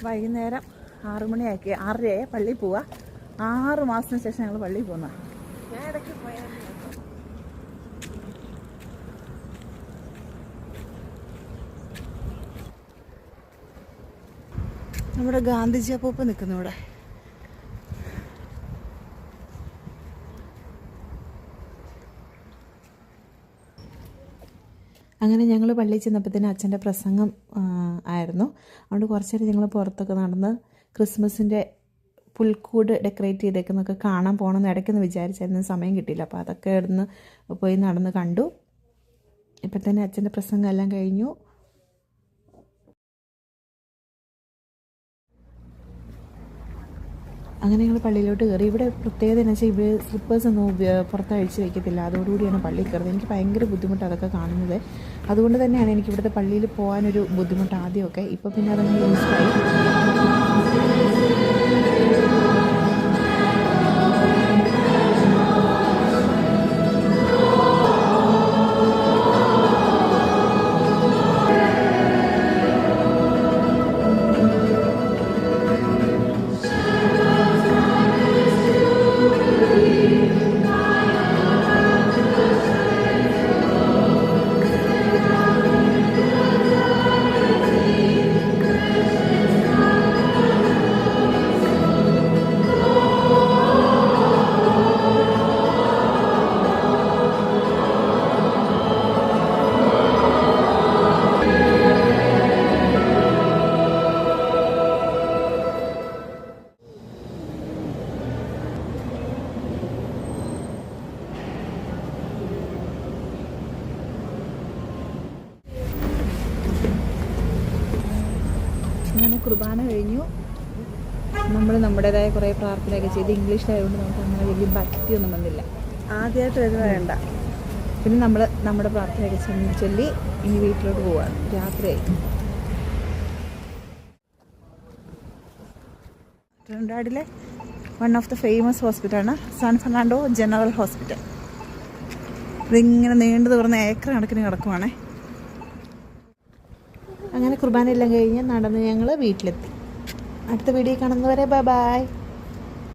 വൈകുന്നേരം 6 മണിയാക്കി 6:30 പള്ളിയിൽ പോവുക. 6 മാസത്തിന് ശേഷം ഞങ്ങൾ പള്ളിയിൽ പോകുന്ന. ഞാൻ ഇടയ്ക്ക് പോയാൽ നമ്മുടെ ഗാന്ധിജി അപ്പൂപ്പ നിൽക്കുന്നു ഇവിടെ. അങ്ങനെ ഞങ്ങൾ പള്ളിയിൽ ചെന്നപ്പോഴത്തേനും അച്ഛൻ്റെ പ്രസംഗം ആയിരുന്നു. അതുകൊണ്ട് കുറച്ച് നേരം ഞങ്ങൾ പുറത്തൊക്കെ നടന്ന് ക്രിസ്മസിൻ്റെ പുൽക്കൂട് ഡെക്കറേറ്റ് ചെയ്തേക്കുന്നൊക്കെ കാണാൻ പോകണമെന്ന് ഇടയ്ക്കൊന്ന് വിചാരിച്ചായിരുന്നു. സമയം കിട്ടിയില്ല. അപ്പോൾ അതൊക്കെ ഇവിടുന്ന് പോയി നടന്ന് കണ്ടു. ഇപ്പം തന്നെ അച്ഛൻ്റെ പ്രസംഗം എല്ലാം കഴിഞ്ഞു. അങ്ങനെ ഞങ്ങൾ പള്ളിയിലോട്ട് കയറി. ഇവിടെ പ്രത്യേകത എന്ന് വെച്ചാൽ ഇവിടെ സ്ലിപ്പേഴ്സൊന്നും പുറത്തഴിച്ച് വയ്ക്കത്തില്ല. അതോടുകൂടിയാണ് പള്ളിയിൽ കയറുന്നത്. എനിക്ക് ഭയങ്കര ബുദ്ധിമുട്ട് അതൊക്കെ കാണുന്നത്. അതുകൊണ്ട് തന്നെയാണ് എനിക്ക് ഇവിടുത്തെ പള്ളിയിൽ പോകാനൊരു ബുദ്ധിമുട്ട് ആദ്യമൊക്കെ. ഇപ്പോൾ പിന്നെ അതങ്ങ് യൂസ്ഡായി. അങ്ങനെ കുർബാന കഴിഞ്ഞു. നമ്മൾ നമ്മുടേതായ കുറേ പ്രാർത്ഥനയൊക്കെ ചെയ്ത് ഇംഗ്ലീഷിലായതുകൊണ്ട് നമുക്ക് അങ്ങനെ വലിയ ഭക്തിയൊന്നും വന്നില്ല. ആദ്യമായിട്ട് വരുന്നത് വേണ്ട. പിന്നെ നമ്മൾ നമ്മുടെ പ്രാർത്ഥനയൊക്കെ ചൊല്ലി ഇനി വീട്ടിലോട്ട് പോവാണ്. രാത്രിയായി. ട്രിനിഡാഡിലെ വൺ ഓഫ് ദ ഫേമസ് ഹോസ്പിറ്റലാണ് സാൻ ഫെർണാണ്ടോ ജനറൽ ഹോസ്പിറ്റൽ. ഇതിങ്ങനെ നീണ്ടു തുറന്ന് ഏക്കർ കണക്കിന് കിടക്കുവാണേ. അങ്ങനെ കുർബാന എല്ലാം കഴിഞ്ഞ് നടന്ന് ഞങ്ങൾ വീട്ടിലെത്തി. അടുത്ത വീഡിയോ കാണുന്നവരെ ബൈ ബൈ.